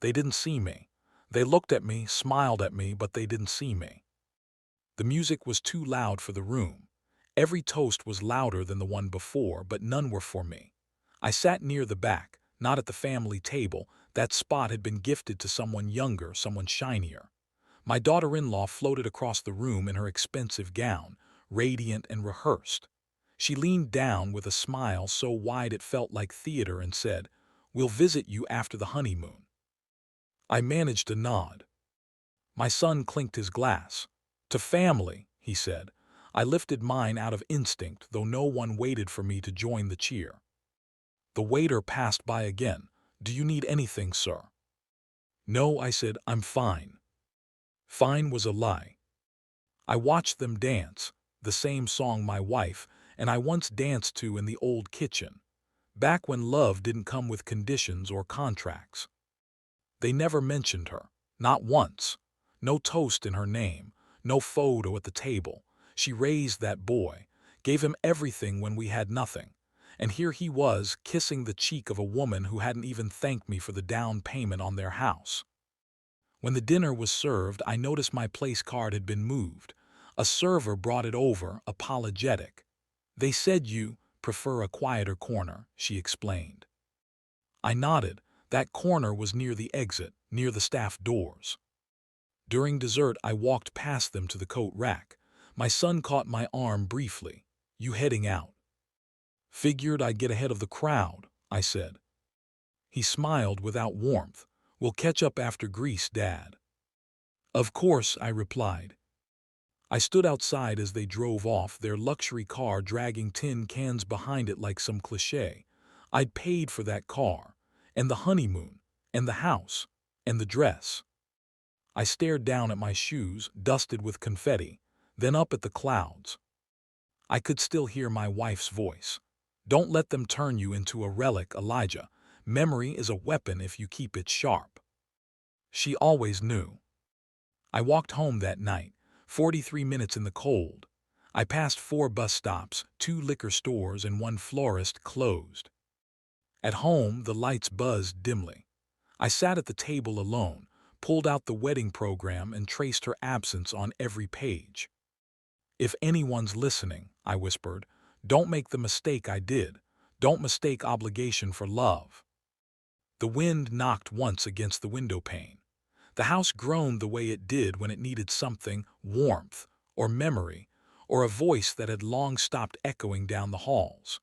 They didn't see me. They looked at me, smiled at me, but they didn't see me. The music was too loud for the room. Every toast was louder than the one before, but none were for me. I sat near the back, not at the family table. That spot had been gifted to someone younger, someone shinier. My daughter-in-law floated across the room in her expensive gown, radiant and rehearsed. She leaned down with a smile so wide it felt like theater and said, "We'll visit you after the honeymoon." I managed a nod. My son clinked his glass. "To family," he said. I lifted mine out of instinct, though no one waited for me to join the cheer. The waiter passed by again. "Do you need anything, sir?" "No," I said, "I'm fine." Fine was a lie. I watched them dance, the same song my wife and I once danced to in the old kitchen, back when love didn't come with conditions or contracts. They never mentioned her, not once. No toast in her name, no photo at the table. She raised that boy, gave him everything when we had nothing. And here he was, kissing the cheek of a woman who hadn't even thanked me for the down payment on their house. When the dinner was served, I noticed my place card had been moved. A server brought it over, apologetic. "They said you prefer a quieter corner," she explained. I nodded. That corner was near the exit, near the staff doors. During dessert, I walked past them to the coat rack. My son caught my arm briefly. "You heading out?" "Figured I'd get ahead of the crowd," I said. He smiled without warmth. "We'll catch up after Greece, Dad." "Of course," I replied. I stood outside as they drove off, their luxury car dragging tin cans behind it like some cliché. I'd paid for that car, and the honeymoon, and the house, and the dress. I stared down at my shoes, dusted with confetti, then up at the clouds. I could still hear my wife's voice. "Don't let them turn you into a relic, Elijah. Memory is a weapon if you keep it sharp." She always knew. I walked home that night, 43 minutes in the cold. I passed 4 bus stops, 2 liquor stores, and 1 florist closed. At home, the lights buzzed dimly. I sat at the table alone, pulled out the wedding program and traced her absence on every page. "If anyone's listening," I whispered, "don't make the mistake I did. Don't mistake obligation for love." The wind knocked once against the window pane. The house groaned the way it did when it needed something, warmth, or memory, or a voice that had long stopped echoing down the halls.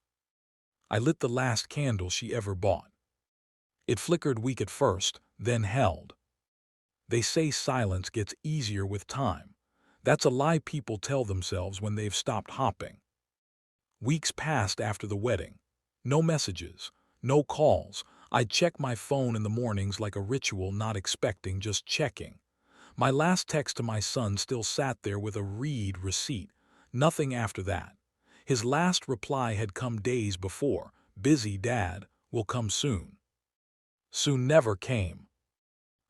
I lit the last candle she ever bought. It flickered weak at first, then held. They say silence gets easier with time. That's a lie people tell themselves when they've stopped hopping. Weeks passed after the wedding. No messages, no calls. I'd check my phone in the mornings like a ritual, not expecting, just checking. My last text to my son still sat there with a read receipt. Nothing after that. His last reply had come days before. "Busy, Dad. Will come soon." Soon never came.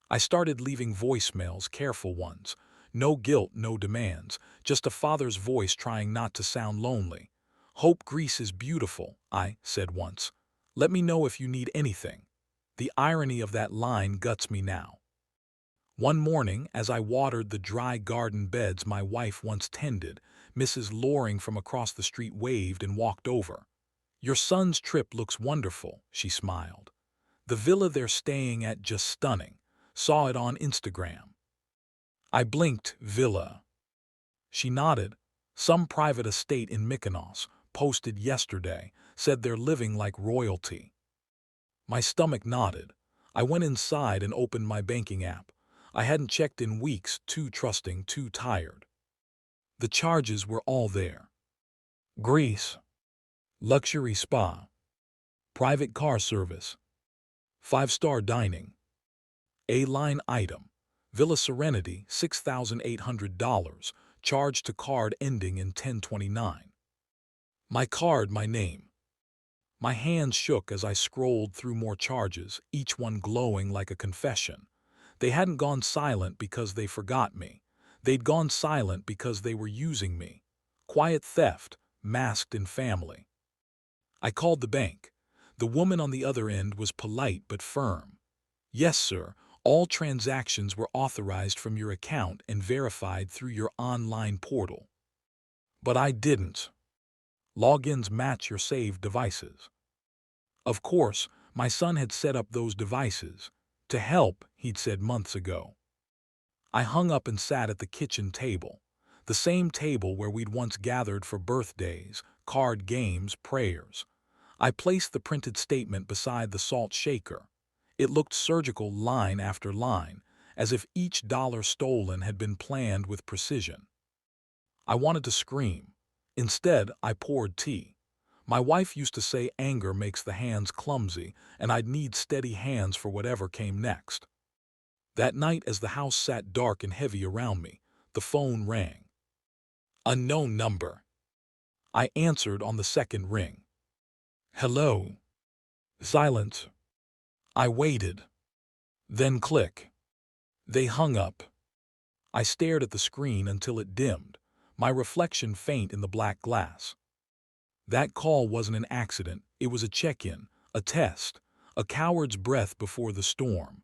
I started leaving voicemails, careful ones. No guilt, no demands, just a father's voice trying not to sound lonely. "Hope Greece is beautiful," I said once. "Let me know if you need anything." The irony of that line guts me now. One morning, as I watered the dry garden beds my wife once tended, Mrs. Loring from across the street waved and walked over. "Your son's trip looks wonderful," she smiled. "The villa they're staying at just stunning. Saw it on Instagram." I blinked. "Villa?" She nodded. "Some private estate in Mykonos, posted yesterday, said they're living like royalty." My stomach nodded. I went inside and opened my banking app. I hadn't checked in weeks, too trusting, too tired. The charges were all there. Greece. Luxury spa. Private car service. 5-star dining. A-line item. Villa Serenity, $6,800. Charged to card ending in 1029. My card, my name. My hands shook as I scrolled through more charges, each one glowing like a confession. They hadn't gone silent because they forgot me. They'd gone silent because they were using me. Quiet theft, masked in family. I called the bank. The woman on the other end was polite but firm. "Yes, sir. All transactions were authorized from your account and verified through your online portal. But I didn't. Logins match your saved devices. Of course, my son had set up those devices. To help, he'd said months ago. I hung up and sat at the kitchen table, the same table where we'd once gathered for birthdays, card games, prayers. I placed the printed statement beside the salt shaker. It looked surgical line after line, as if each dollar stolen had been planned with precision. I wanted to scream. Instead, I poured tea. My wife used to say anger makes the hands clumsy, and I'd need steady hands for whatever came next. That night, as the house sat dark and heavy around me, the phone rang. Unknown number. I answered on the second ring. Hello. Silence. I waited. Then click. They hung up. I stared at the screen until it dimmed, my reflection faint in the black glass. That call wasn't an accident, it was a check-in, a test, a coward's breath before the storm.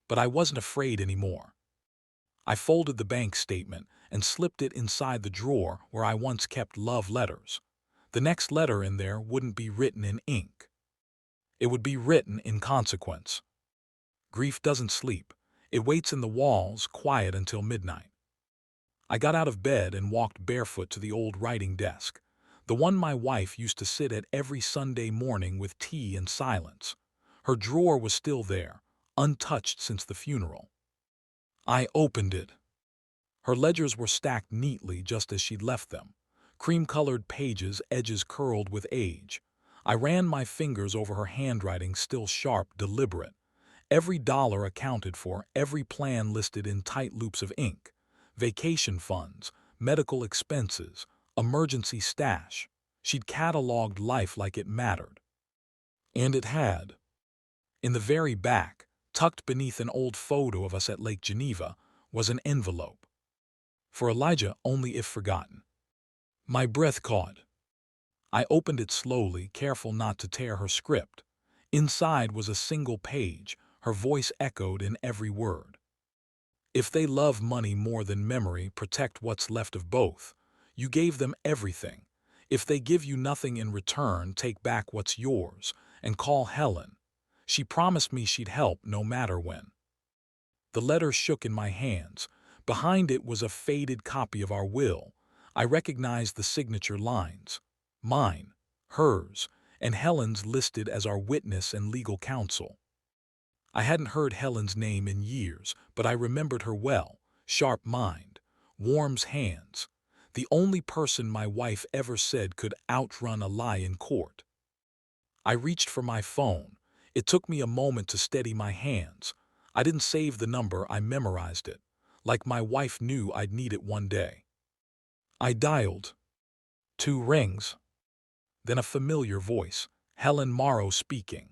But I wasn't afraid anymore. I folded the bank statement and slipped it inside the drawer where I once kept love letters. The next letter in there wouldn't be written in ink. It would be written in consequence. Grief doesn't sleep. It waits in the walls, quiet until midnight. I got out of bed and walked barefoot to the old writing desk, the one my wife used to sit at every Sunday morning with tea and silence. Her drawer was still there, untouched since the funeral. I opened it. Her ledgers were stacked neatly just as she'd left them, cream-colored pages, edges curled with age. I ran my fingers over her handwriting, still sharp, deliberate. Every dollar accounted for, every plan listed in tight loops of ink. Vacation funds, medical expenses, emergency stash. She'd cataloged life like it mattered. And it had. In the very back, tucked beneath an old photo of us at Lake Geneva, was an envelope. For Elijah, only if forgotten. My breath caught. I opened it slowly, careful not to tear her script. Inside was a single page, her voice echoed in every word. If they love money more than memory, protect what's left of both. You gave them everything. If they give you nothing in return, take back what's yours, and call Helen. She promised me she'd help no matter when. The letter shook in my hands. Behind it was a faded copy of our will. I recognized the signature lines. Mine, hers, and Helen's listed as our witness and legal counsel. I hadn't heard Helen's name in years, but I remembered her well. Sharp mind, warm hands. The only person my wife ever said could outrun a lie in court. I reached for my phone. It took me a moment to steady my hands. I didn't save the number, I memorized it, like my wife knew I'd need it one day. I dialed. 2 rings. Then a familiar voice, Helen Morrow speaking.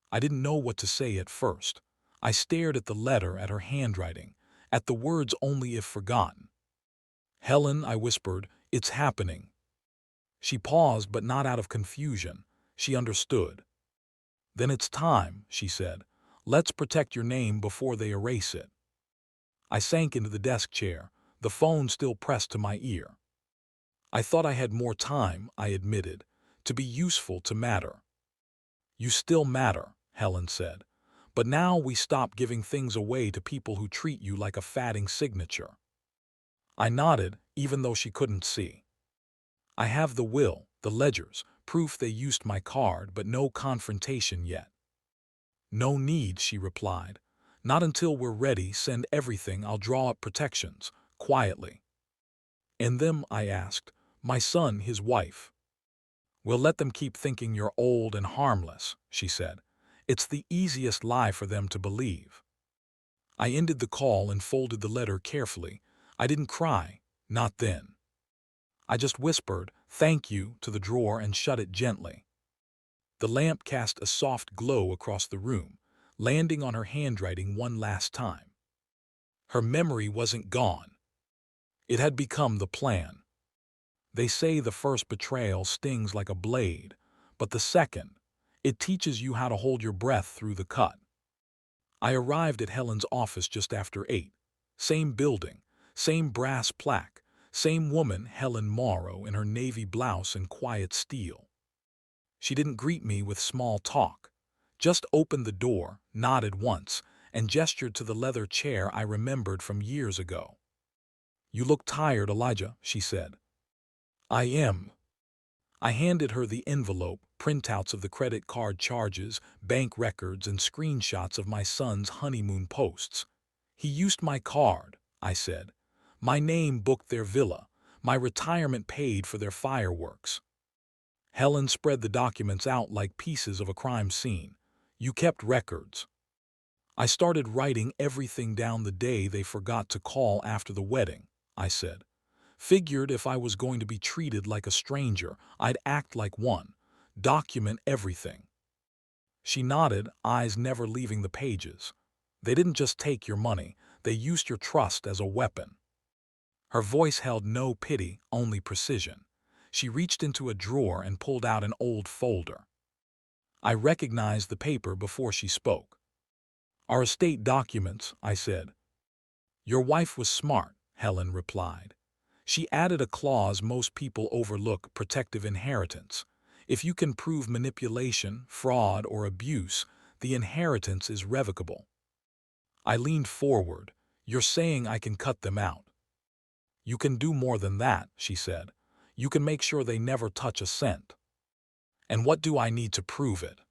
I didn't know what to say at first. I stared at the letter, at her handwriting, at the words only if forgotten. Helen, I whispered, it's happening. She paused, but not out of confusion. She understood. Then it's time, she said. Let's protect your name before they erase it. I sank into the desk chair, the phone still pressed to my ear. I thought I had more time, I admitted, to be useful, to matter. You still matter, Helen said. But now we stop giving things away to people who treat you like a fatting signature. I nodded, even though she couldn't see. I have the will, the ledgers, proof they used my card, but no confrontation yet. No need, she replied. Not until we're ready. Send everything. I'll draw up protections, quietly. And them, I asked, my son, his wife. We'll let them keep thinking you're old and harmless, she said. It's the easiest lie for them to believe. I ended the call and folded the letter carefully. I didn't cry, not then. I just whispered, thank you, to the drawer and shut it gently. The lamp cast a soft glow across the room, landing on her handwriting one last time. Her memory wasn't gone. It had become the plan. They say the first betrayal stings like a blade, but the second, it teaches you how to hold your breath through the cut. I arrived at Helen's office just after 8. Same building, same brass plaque, same woman, Helen Morrow, in her navy blouse and quiet steel. She didn't greet me with small talk, just opened the door, nodded once, and gestured to the leather chair I remembered from years ago. "You look tired, Elijah," she said. "I am." I handed her the envelope, printouts of the credit card charges, bank records, and screenshots of my son's honeymoon posts. "He used my card," I said. "My name booked their villa. My retirement paid for their fireworks." Helen spread the documents out like pieces of a crime scene. "You kept records." "I started writing everything down the day they forgot to call after the wedding," I said. "Figured if I was going to be treated like a stranger, I'd act like one. Document everything." She nodded, eyes never leaving the pages. "They didn't just take your money, they used your trust as a weapon." Her voice held no pity, only precision. She reached into a drawer and pulled out an old folder. I recognized the paper before she spoke. "Our estate documents," I said. "Your wife was smart," Helen replied. "She added a clause most people overlook: protective inheritance. If you can prove manipulation, fraud, or abuse, the inheritance is revocable." I leaned forward. "You're saying I can cut them out?" "You can do more than that," she said. "You can make sure they never touch a cent." "And what do I need to prove it?"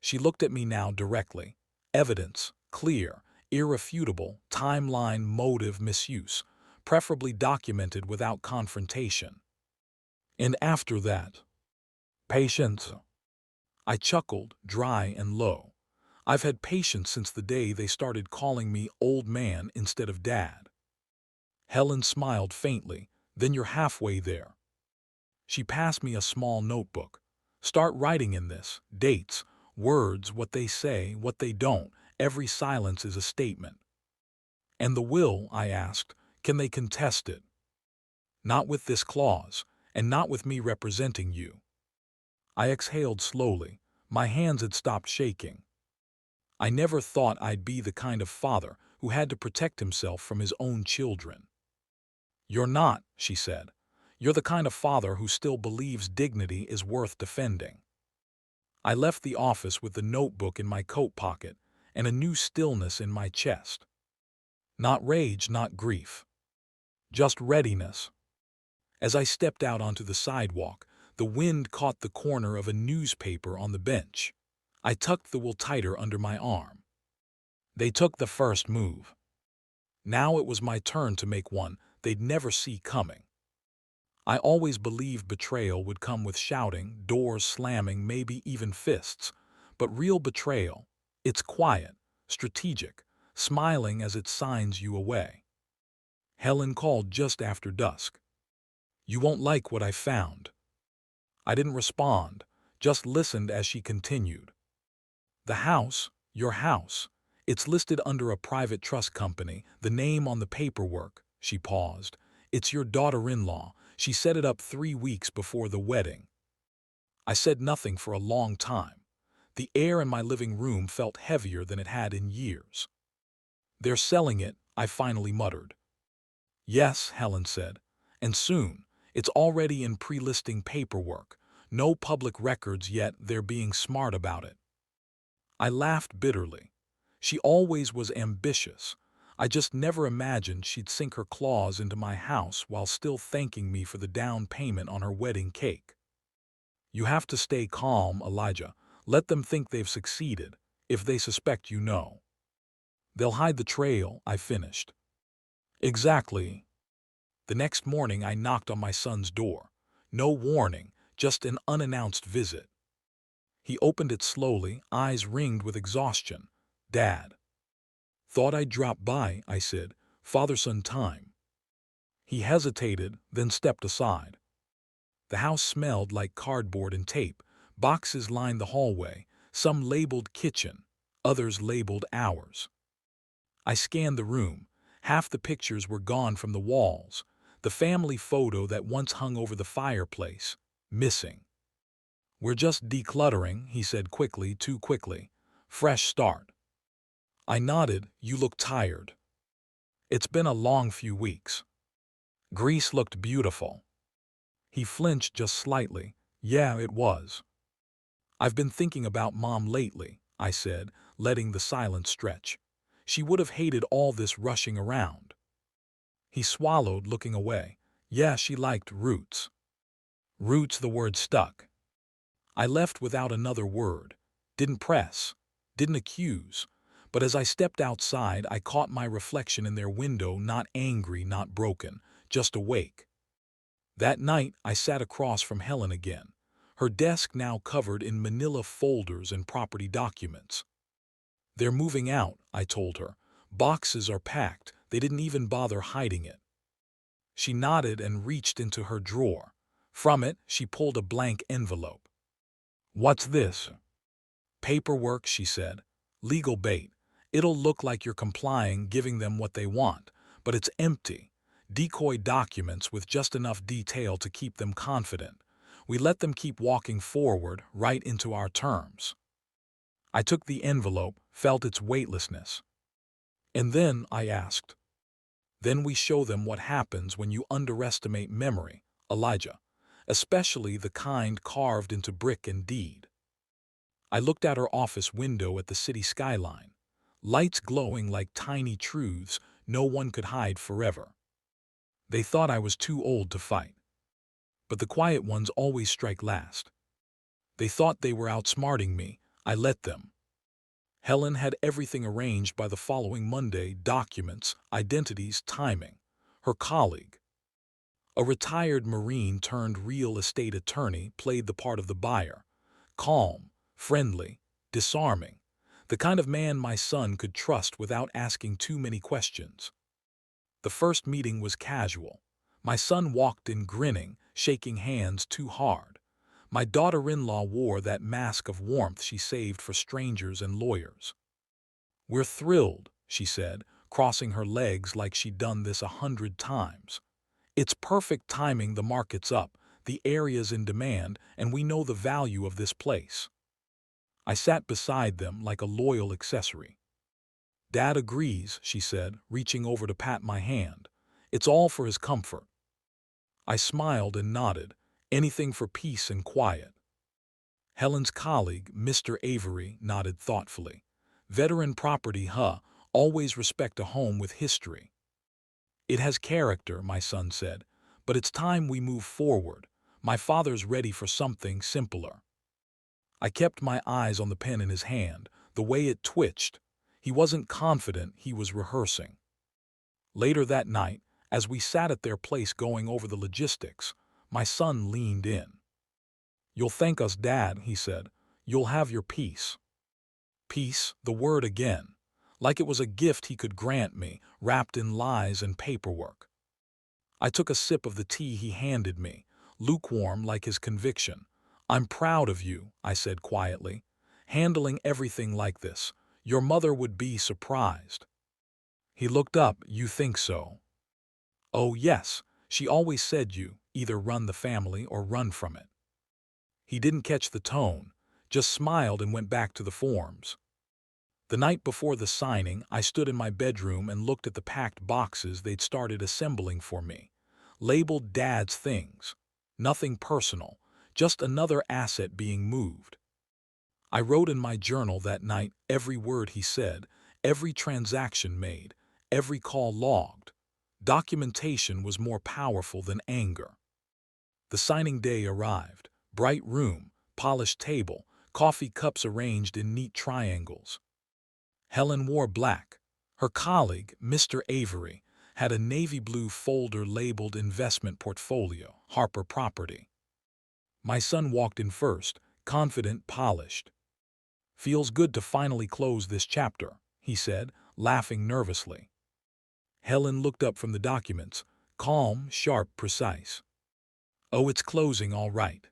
She looked at me now directly. "Evidence, clear, irrefutable, timeline, motive, misuse, preferably documented without confrontation." "And after that?" "Patience." I chuckled, dry and low. "I've had patience since the day they started calling me old man instead of dad." Helen smiled faintly. "Then you're halfway there." She passed me a small notebook. "Start writing in this. Dates, words, what they say, what they don't. Every silence is a statement." "And the will," I asked, "can they contest it?" "Not with this clause, and not with me representing you." I exhaled slowly. My hands had stopped shaking. I never thought I'd be the kind of father who had to protect himself from his own children. "You're not," she said. "You're the kind of father who still believes dignity is worth defending." I left the office with the notebook in my coat pocket and a new stillness in my chest. Not rage, not grief. Just readiness. As I stepped out onto the sidewalk, the wind caught the corner of a newspaper on the bench. I tucked the will tighter under my arm. They took the first move. Now it was my turn to make one they'd never see coming. I always believed betrayal would come with shouting, doors slamming, maybe even fists. But real betrayal, it's quiet, strategic, smiling as it signs you away. Helen called just after dusk. "You won't like what I found." I didn't respond, just listened as she continued. "The house, your house, it's listed under a private trust company, the name on the paperwork." She paused. "It's your daughter-in-law. She set it up 3 weeks before the wedding." I said nothing for a long time. The air in my living room felt heavier than it had in years. "They're selling it," I finally muttered. "Yes," Helen said, "and soon. It's already in pre-listing paperwork. No public records yet, they're being smart about it." I laughed bitterly. She always was ambitious. I just never imagined she'd sink her claws into my house while still thanking me for the down payment on her wedding cake. "You have to stay calm, Elijah. Let them think they've succeeded. If they suspect, you know. They'll hide the trail," I finished. "Exactly." The next morning I knocked on my son's door. No warning, just an unannounced visit. He opened it slowly, eyes ringed with exhaustion. "Dad." "Thought I'd drop by," I said. "Father-son time." He hesitated, then stepped aside. The house smelled like cardboard and tape. Boxes lined the hallway, some labeled kitchen, others labeled ours. I scanned the room. Half the pictures were gone from the walls. The family photo that once hung over the fireplace, missing. "We're just decluttering," he said quickly, too quickly. "Fresh start." I nodded. You look tired. It's been a long few weeks. Greece looked beautiful. He flinched just slightly. Yeah, it was. I've been thinking about Mom lately, I said, letting the silence stretch. She would have hated all this rushing around. He swallowed, looking away. Yeah, she liked roots. Roots, the word stuck. I left without another word. Didn't press. Didn't accuse. But as I stepped outside, I caught my reflection in their window, not angry, not broken, just awake. That night, I sat across from Helen again, her desk now covered in manila folders and property documents. They're moving out, I told her. Boxes are packed. They didn't even bother hiding it. She nodded and reached into her drawer. From it, she pulled a blank envelope. What's this? Paperwork, she said. Legal bait. It'll look like you're complying, giving them what they want, but it's empty. Decoy documents with just enough detail to keep them confident. We let them keep walking forward, right into our terms. I took the envelope, felt its weightlessness. And then, I asked. Then we show them what happens when you underestimate memory, Elijah, especially the kind carved into brick and deed. I looked out her office window at the city skyline, lights glowing like tiny truths no one could hide forever. They thought I was too old to fight. But the quiet ones always strike last. They thought they were outsmarting me. I let them. Helen had everything arranged by the following Monday: documents, identities, timing. Her colleague, a retired Marine turned real estate attorney, played the part of the buyer. Calm, friendly, disarming. The kind of man my son could trust without asking too many questions. The first meeting was casual. My son walked in grinning, shaking hands too hard. My daughter-in-law wore that mask of warmth she saved for strangers and lawyers. We're thrilled, she said, crossing her legs like she'd done this 100 times. It's perfect timing. The market's up, the area's in demand, and we know the value of this place. I sat beside them like a loyal accessory. Dad agrees, she said, reaching over to pat my hand. It's all for his comfort. I smiled and nodded. Anything for peace and quiet. Helen's colleague, Mr. Avery, nodded thoughtfully. Veteran property, huh? Always respect a home with history. It has character, my son said, but it's time we move forward. My father's ready for something simpler. I kept my eyes on the pen in his hand, the way it twitched. He wasn't confident, he was rehearsing. Later that night, as we sat at their place going over the logistics, my son leaned in. You'll thank us, Dad, he said. You'll have your peace. Peace, the word again, like it was a gift he could grant me, wrapped in lies and paperwork. I took a sip of the tea he handed me, lukewarm like his conviction. I'm proud of you, I said quietly, handling everything like this. Your mother would be surprised. He looked up. You think so? Oh, yes, she always said you either run the family or run from it. He didn't catch the tone, just smiled and went back to the forms. The night before the signing, I stood in my bedroom and looked at the packed boxes they'd started assembling for me, labeled Dad's things. Nothing personal, just another asset being moved. I wrote in my journal that night every word he said, every transaction made, every call logged. Documentation was more powerful than anger. The signing day arrived. Bright room, polished table, coffee cups arranged in neat triangles. Helen wore black. Her colleague, Mr. Avery, had a navy blue folder labeled Investment Portfolio, Harper Property. My son walked in first, confident, polished. Feels good to finally close this chapter, he said, laughing nervously. Helen looked up from the documents, calm, sharp, precise. Oh, it's closing all right.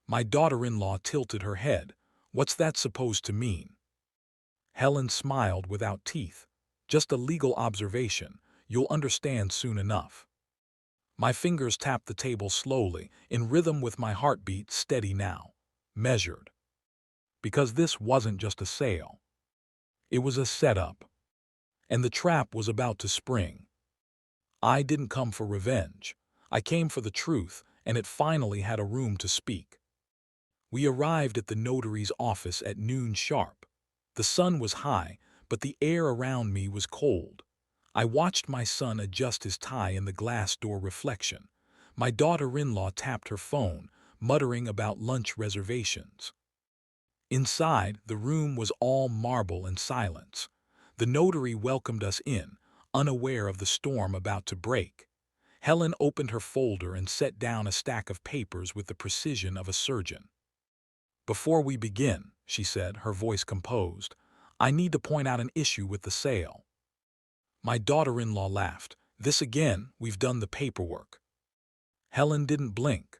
My daughter-in-law tilted her head. What's that supposed to mean? Helen smiled without teeth. Just a legal observation. You'll understand soon enough. My fingers tapped the table slowly, in rhythm with my heartbeat, steady now. Measured. Because this wasn't just a sale. It was a setup, and the trap was about to spring. I didn't come for revenge. I came for the truth, and it finally had a room to speak. We arrived at the notary's office at noon sharp. The sun was high, but the air around me was cold. I watched my son adjust his tie in the glass door reflection. My daughter-in-law tapped her phone, muttering about lunch reservations. Inside, the room was all marble and silence. The notary welcomed us in, unaware of the storm about to break. Helen opened her folder and set down a stack of papers with the precision of a surgeon. "Before we begin," she said, her voice composed, "I need to point out an issue with the sale." My daughter-in-law laughed. "This again, we've done the paperwork." Helen didn't blink.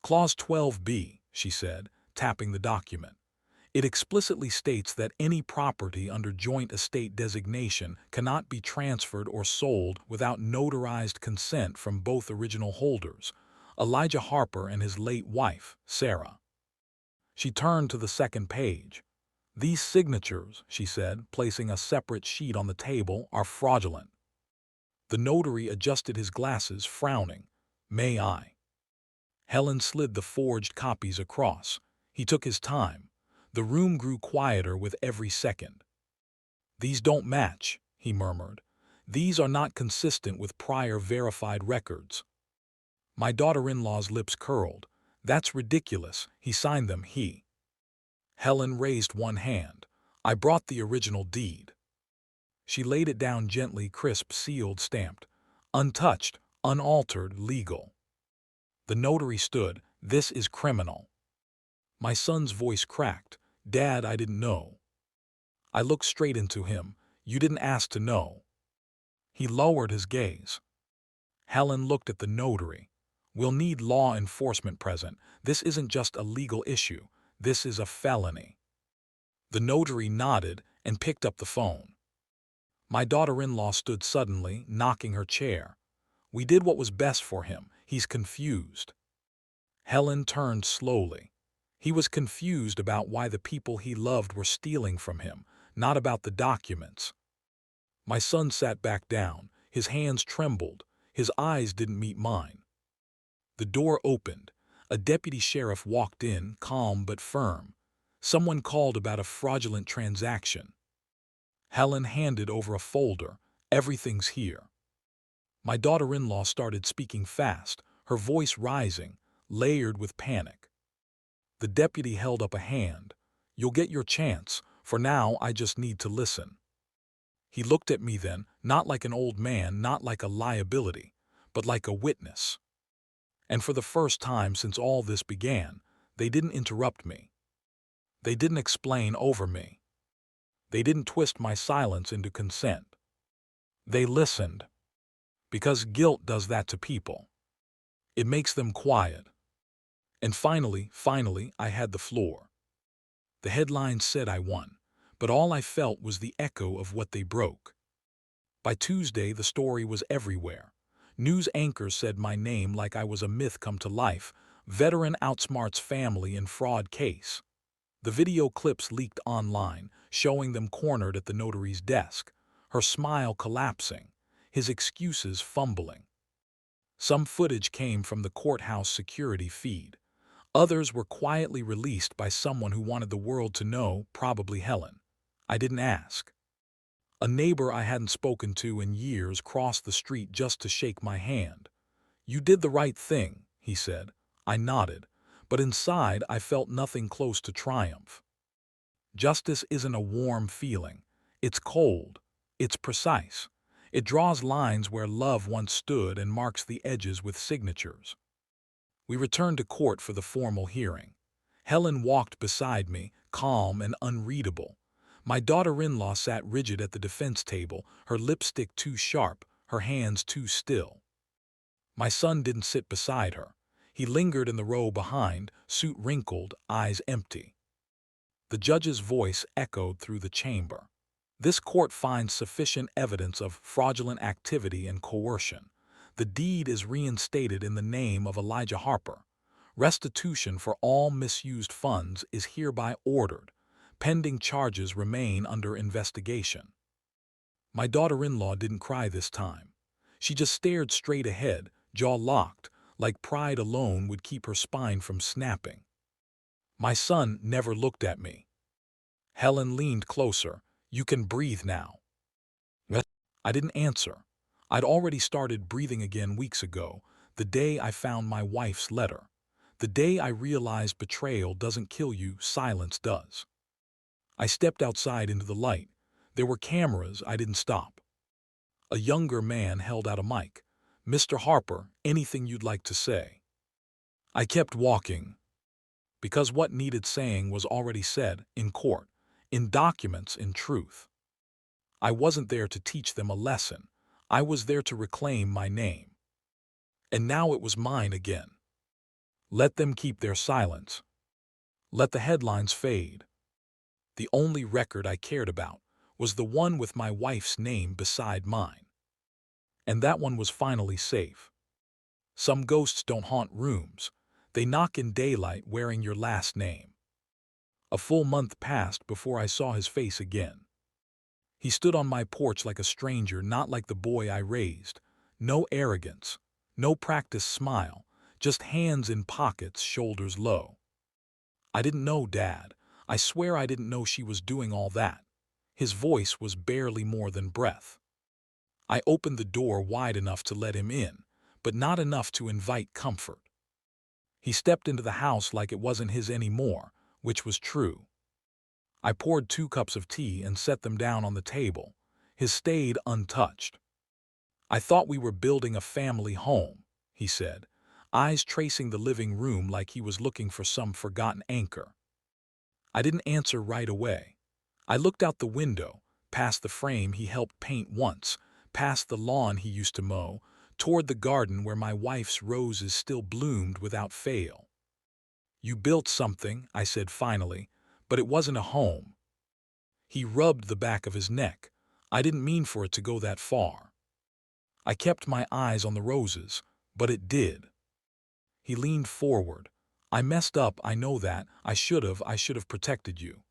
"Clause 12B," she said, tapping the document. "It explicitly states that any property under joint estate designation cannot be transferred or sold without notarized consent from both original holders, Elijah Harper and his late wife, Sarah." She turned to the second page. "These signatures," she said, placing a separate sheet on the table, "are fraudulent." The notary adjusted his glasses, frowning. "May I?" Helen slid the forged copies across. He took his time. The room grew quieter with every second. "These don't match," he murmured. "These are not consistent with prior verified records." My daughter-in-law's lips curled. "That's ridiculous. He signed them, he." Helen raised one hand. "I brought the original deed." She laid it down gently, crisp, sealed, stamped. "Untouched, unaltered, legal." The notary stood. "This is criminal." My son's voice cracked. "Dad, I didn't know." I looked straight into him. "You didn't ask to know." He lowered his gaze. Helen looked at the notary. "We'll need law enforcement present. This isn't just a legal issue. This is a felony." The notary nodded and picked up the phone. My daughter-in-law stood suddenly, knocking her chair. "We did what was best for him. He's confused." Helen turned slowly. He was confused about why the people he loved were stealing from him, not about the documents. My son sat back down. His hands trembled. His eyes didn't meet mine. The door opened. A deputy sheriff walked in, calm but firm. "Someone called about a fraudulent transaction." Helen handed over a folder. "Everything's here." My daughter-in-law started speaking fast, her voice rising, layered with panic. The deputy held up a hand. "You'll get your chance. For now, I just need to listen." He looked at me then, not like an old man, not like a liability, but like a witness. And for the first time since all this began, they didn't interrupt me. They didn't explain over me. They didn't twist my silence into consent. They listened. Because guilt does that to people. It makes them quiet. And finally, I had the floor. The headlines said I won, but all I felt was the echo of what they broke. By Tuesday, the story was everywhere. News anchors said my name like I was a myth come to life. "Veteran outsmarts family in fraud case." The video clips leaked online, showing them cornered at the notary's desk, her smile collapsing, his excuses fumbling. Some footage came from the courthouse security feed. Others were quietly released by someone who wanted the world to know, probably Helen. I didn't ask. A neighbor I hadn't spoken to in years crossed the street just to shake my hand. "You did the right thing," he said. I nodded, but inside I felt nothing close to triumph. Justice isn't a warm feeling. It's cold. It's precise. It draws lines where love once stood and marks the edges with signatures. We returned to court for the formal hearing. Helen walked beside me, calm and unreadable. My daughter-in-law sat rigid at the defense table, her lipstick too sharp, her hands too still. My son didn't sit beside her. He lingered in the row behind, suit wrinkled, eyes empty. The judge's voice echoed through the chamber. "This court finds sufficient evidence of fraudulent activity and coercion. The deed is reinstated in the name of Elijah Harper. Restitution for all misused funds is hereby ordered. Pending charges remain under investigation. My daughter-in-law didn't cry this time. She just stared straight ahead, jaw locked, like pride alone would keep her spine from snapping. My son never looked at me. Helen leaned closer. "You can breathe now." I didn't answer. I'd already started breathing again weeks ago, the day I found my wife's letter. The day I realized betrayal doesn't kill you, silence does. I stepped outside into the light. There were cameras. I didn't stop. A younger man held out a mic. "Mr. Harper, anything you'd like to say?" I kept walking, because what needed saying was already said, in court, in documents, in truth. I wasn't there to teach them a lesson. I was there to reclaim my name. And now it was mine again. Let them keep their silence. Let the headlines fade. The only record I cared about was the one with my wife's name beside mine. And that one was finally safe. Some ghosts don't haunt rooms. They knock in daylight wearing your last name. A full month passed before I saw his face again. He stood on my porch like a stranger, not like the boy I raised. No arrogance, no practiced smile, just hands in pockets, shoulders low. "I didn't know, Dad. I swear I didn't know she was doing all that." His voice was barely more than breath. I opened the door wide enough to let him in, but not enough to invite comfort. He stepped into the house like it wasn't his anymore, which was true. I poured 2 cups of tea and set them down on the table. His stayed untouched. "I thought we were building a family home," he said, eyes tracing the living room like he was looking for some forgotten anchor. I didn't answer right away. I looked out the window, past the frame he helped paint once, past the lawn he used to mow, toward the garden where my wife's roses still bloomed without fail. "You built something," I said finally, "but it wasn't a home." He rubbed the back of his neck. "I didn't mean for it to go that far." I kept my eyes on the roses, but it did. He leaned forward. "I messed up, I know that. I should have protected you."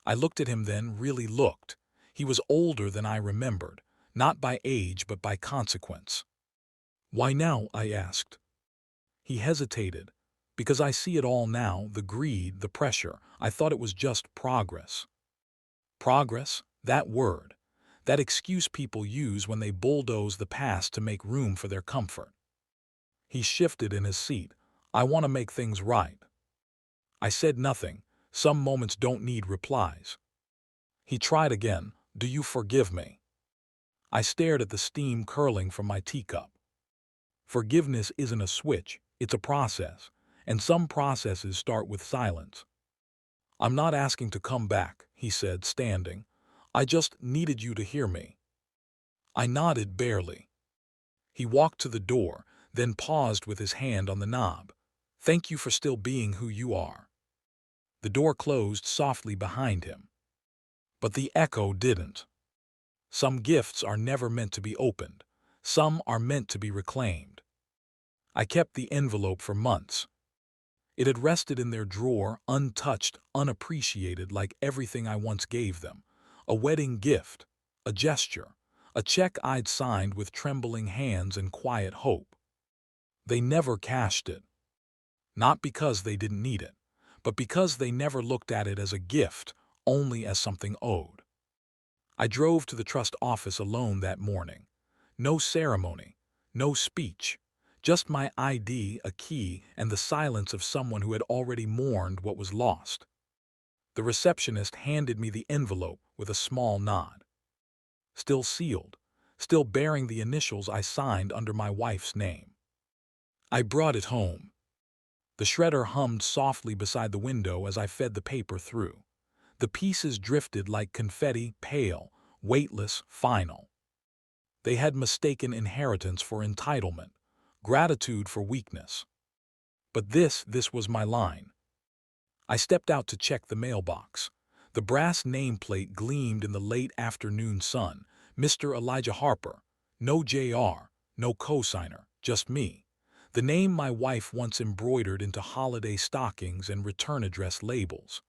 I looked at him then, really looked. He was older than I remembered, not by age but by consequence. "Why now?" I asked. He hesitated. "Because I see it all now, the greed, the pressure. I thought it was just progress." Progress? That word. That excuse people use when they bulldoze the past to make room for their comfort. He shifted in his seat. "I want to make things right." I said nothing. Some moments don't need replies. He tried again. "Do you forgive me?" I stared at the steam curling from my teacup. Forgiveness isn't a switch, it's a process, and some processes start with silence. "I'm not asking to come back," he said, standing. "I just needed you to hear me." I nodded barely. He walked to the door, then paused with his hand on the knob. "Thank you for still being who you are." The door closed softly behind him. But the echo didn't. Some gifts are never meant to be opened. Some are meant to be reclaimed. I kept the envelope for months. It had rested in their drawer, untouched, unappreciated, like everything I once gave them. A wedding gift, a gesture, a check I'd signed with trembling hands and quiet hope. They never cashed it. Not because they didn't need it, but because they never looked at it as a gift, only as something owed. I drove to the trust office alone that morning. No ceremony, no speech, just my ID, a key, and the silence of someone who had already mourned what was lost. The receptionist handed me the envelope with a small nod. Still sealed, still bearing the initials I signed under my wife's name. I brought it home. The shredder hummed softly beside the window as I fed the paper through. The pieces drifted like confetti, pale, weightless, final. They had mistaken inheritance for entitlement, gratitude for weakness. But this was my line. I stepped out to check the mailbox. The brass nameplate gleamed in the late afternoon sun. Mr. Elijah Harper. No JR, no cosigner, just me. The name my wife once embroidered into holiday stockings and return address labels.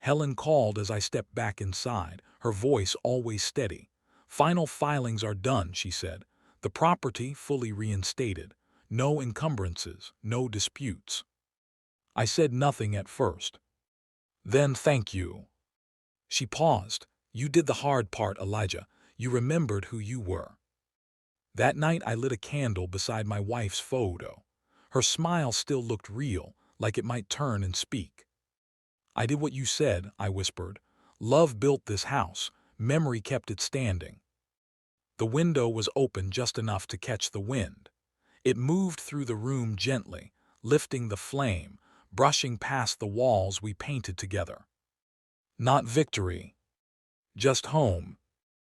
Helen called as I stepped back inside, her voice always steady. "Final filings are done," she said. "The property fully reinstated. No encumbrances, no disputes." I said nothing at first. "Then thank you." She paused. "You did the hard part, Elijah. You remembered who you were." That night I lit a candle beside my wife's photo. Her smile still looked real, like it might turn and speak. "I did what you said," I whispered. "Love built this house. Memory kept it standing." The window was open just enough to catch the wind. It moved through the room gently, lifting the flame, brushing past the walls we painted together. Not victory, just home,